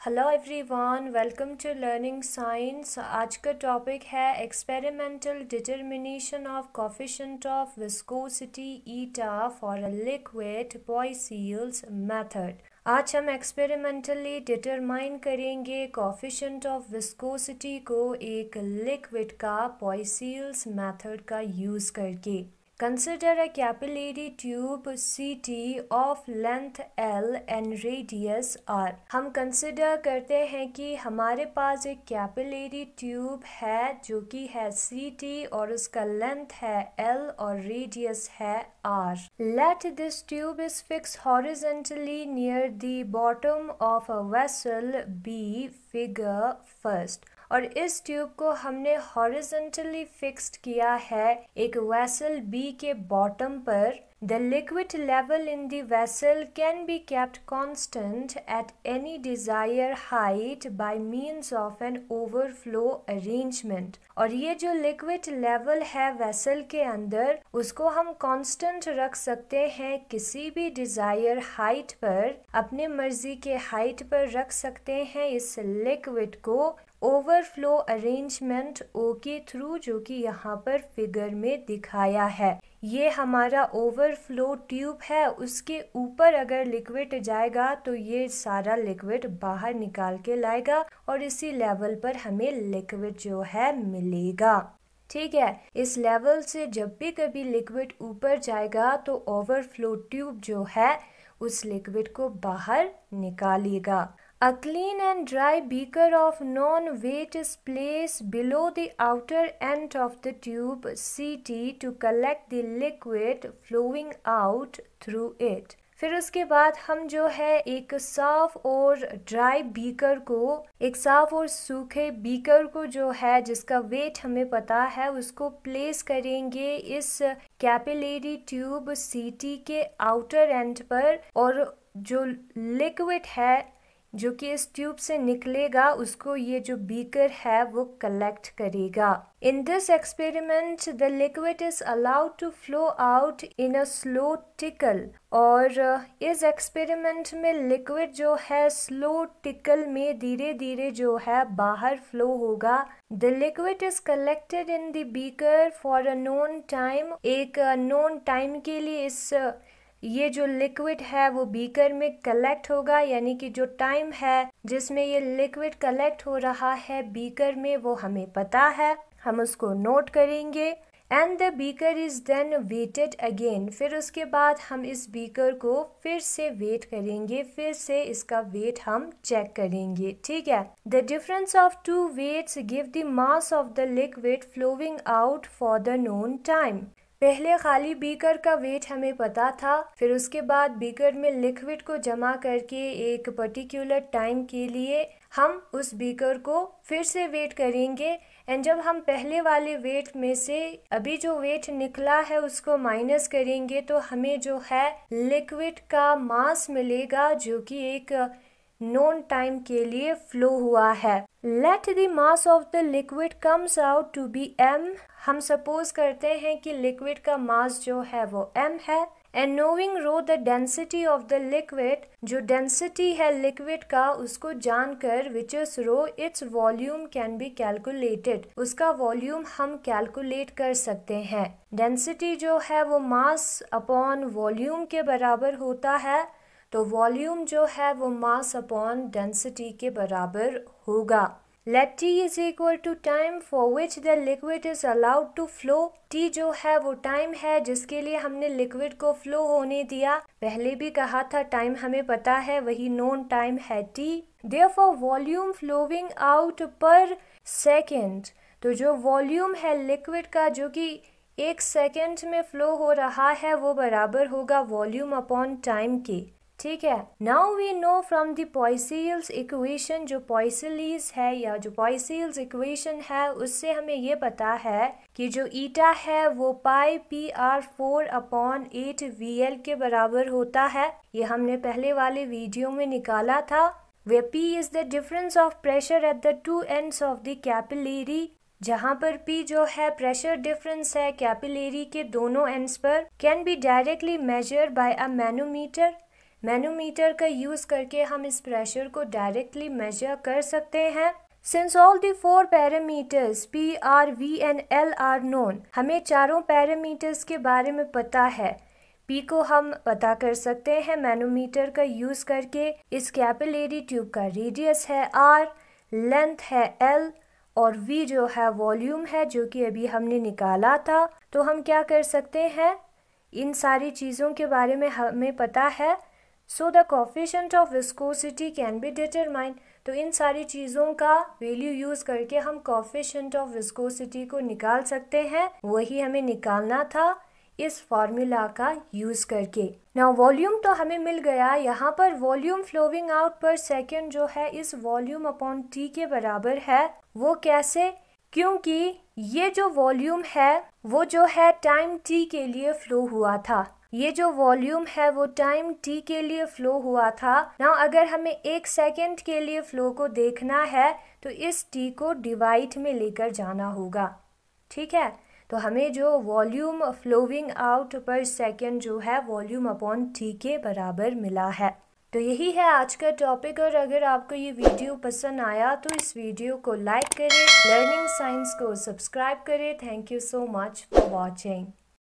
Hello everyone, welcome to learning science. आज का topic है experimental determination of coefficient of viscosity eta for a liquid Poiseuille's method. आज हम experimentally determine करेंगे coefficient of viscosity को एक लिक्विड का पॉइसियल्स मेथड का यूज़ करके। Consider a capillary tube CT of length L and radius R। हम consider करते हैं कि हमारे पास एक कैपिलरी ट्यूब है जो कि है CT और उसका लेंथ है L और रेडियस है R। Let this tube is fixed horizontally near the bottom of a vessel B, figure first। और इस ट्यूब को हमने हॉरिजॉन्टली फिक्स्ड किया है एक वेसल बी के बॉटम पर। The liquid level in the vessel can be kept constant at any desired height by means of an overflow arrangement। और ये जो लिक्विड लेवल है वेसल के अंदर उसको हम कांस्टेंट रख सकते हैं किसी भी डिजायर हाइट पर, अपने मर्जी के हाइट पर रख सकते हैं इस लिक्विड को ओवरफ्लो अरेंजमेंट ओ के थ्रू, जो कि यहाँ पर फिगर में दिखाया है। ये हमारा ओवरफ्लो ट्यूब है, उसके ऊपर अगर लिक्विड जाएगा तो ये सारा लिक्विड बाहर निकाल के लाएगा और इसी लेवल पर हमें लिक्विड जो है मिलेगा। ठीक है, इस लेवल से जब भी कभी लिक्विड ऊपर जाएगा तो ओवरफ्लो ट्यूब जो है उस लिक्विड को बाहर निकालेगा। A clean and dry beaker of known weight is placed below the outer end of the tube CT to collect the liquid flowing out through it। फिर उसके बाद हम जो है एक साफ और ड्राई बीकर को, एक साफ और सूखे बीकर को जो है जिसका वेट हमें पता है उसको प्लेस करेंगे इस कैपिलरी ट्यूब CT के आउटर एंड पर, और जो लिक्विड है जो कि इस ट्यूब से निकलेगा उसको ये जो बीकर है वो कलेक्ट करेगा। In this experiment the liquid is allowed to flow out in a slow trickle. और इस एक्सपेरिमेंट में लिक्विड जो है स्लो टिकल में धीरे धीरे जो है बाहर फ्लो होगा। The liquid is collected in the beaker for a known time. एक नोन टाइम के लिए ये जो लिक्विड है वो बीकर में कलेक्ट होगा, यानी कि जो टाइम है जिसमें ये लिक्विड कलेक्ट हो रहा है बीकर में वो हमें पता है, हम उसको नोट करेंगे। And the beaker is then weighed again. फिर उसके बाद हम इस बीकर को फिर से वेट करेंगे, फिर से इसका वेट हम चेक करेंगे। ठीक है, the difference of two weights give the mass of the liquid flowing out for the known time. पहले खाली बीकर का वेट हमें पता था, फिर उसके बाद बीकर में लिक्विड को जमा करके एक पर्टिकुलर टाइम के लिए हम उस बीकर को फिर से वेट करेंगे। एंड जब हम पहले वाले वेट में से अभी जो वेट निकला है उसको माइनस करेंगे तो हमें जो है लिक्विड का मास मिलेगा जो कि एक नोन टाइम के लिए फ्लो हुआ है। Let the mass of the liquid comes out to be m। हम सपोज करते हैं कि लिक्विड का मास जो है वो m है। And knowing rho the density of the liquid, जो डेंसिटी है लिक्विड का उसको जानकर which is rho its volume can be calculated. उसका वॉल्यूम हम कैलकुलेट कर सकते हैं। डेंसिटी जो है वो मास अपॉन वॉल्यूम के बराबर होता है, तो वॉल्यूम जो है वो मास अपॉन डेंसिटी के बराबर होगा। Let t is equal to time for which the liquid is allowed to flow। t जो है वो टाइम है जिसके लिए हमने लिक्विड को फ्लो होने दिया। पहले भी कहा था टाइम हमें पता है, वही नोन टाइम है t। Therefore volume flowing out per second, तो जो वॉल्यूम है लिक्विड का जो कि एक सेकेंड में फ्लो हो रहा है वो बराबर होगा वॉल्यूम अपॉन टाइम के। ठीक है, now we know from the Poiseuille's equation, जो पॉइसिलीज है या जो पॉइसियल्स इक्वेशन है उससे हमें ये पता है कि जो ईटा है वो पाई PR4 अपॉन 8VL के बराबर होता है। ये हमने पहले वाले वीडियो में निकाला था। वे P is the difference of pressure at the two ends of the capillary, जहाँ पर P जो है प्रेशर डिफरेंस है कैपिलरी के दोनों एंड्स पर। Can be directly measured by a manometer. Manometer का यूज़ करके हम इस प्रेशर को डायरेक्टली मेजर कर सकते हैं। Since all the four parameters P, R, V and L are known, हमें चारों पैरामीटर्स के बारे में पता है। P को हम पता कर सकते हैं मैनोमीटर का यूज़ करके। इस कैपिलरी ट्यूब का रेडियस है R, लेंथ है L और V जो है वॉल्यूम है, जो कि अभी हमने निकाला था। तो हम क्या कर सकते हैं, इन सारी चीज़ों के बारे में हमें पता है। So the coefficient of viscosity can be determined. तो इन सारी चीज़ों का वैल्यू यूज़ करके हम कोफिशिएंट ऑफ विस्कोसिटी को निकाल सकते हैं। वही हमें निकालना था इस फॉर्मूला का यूज़ करके। नाउ वॉल्यूम तो हमें मिल गया। यहाँ पर volume flowing out per second जो है इस वॉल्यूम अपॉन टी के बराबर है। वो कैसे? क्योंकि ये जो वॉल्यूम है वो जो है टाइम टी के लिए फ्लो हुआ था। ये जो वॉल्यूम है वो टाइम टी के लिए फ्लो हुआ था ना। अगर हमें 1 सेकेंड के लिए फ्लो को देखना है तो इस टी को डिवाइड में लेकर जाना होगा। ठीक है, तो हमें जो volume flowing out per second जो है वॉल्यूम अपॉन टी के बराबर मिला है। तो यही है आज का टॉपिक। और अगर आपको ये वीडियो पसंद आया तो इस वीडियो को लाइक करें, लर्निंग साइंस को सब्सक्राइब करें। Thank you so much for watching.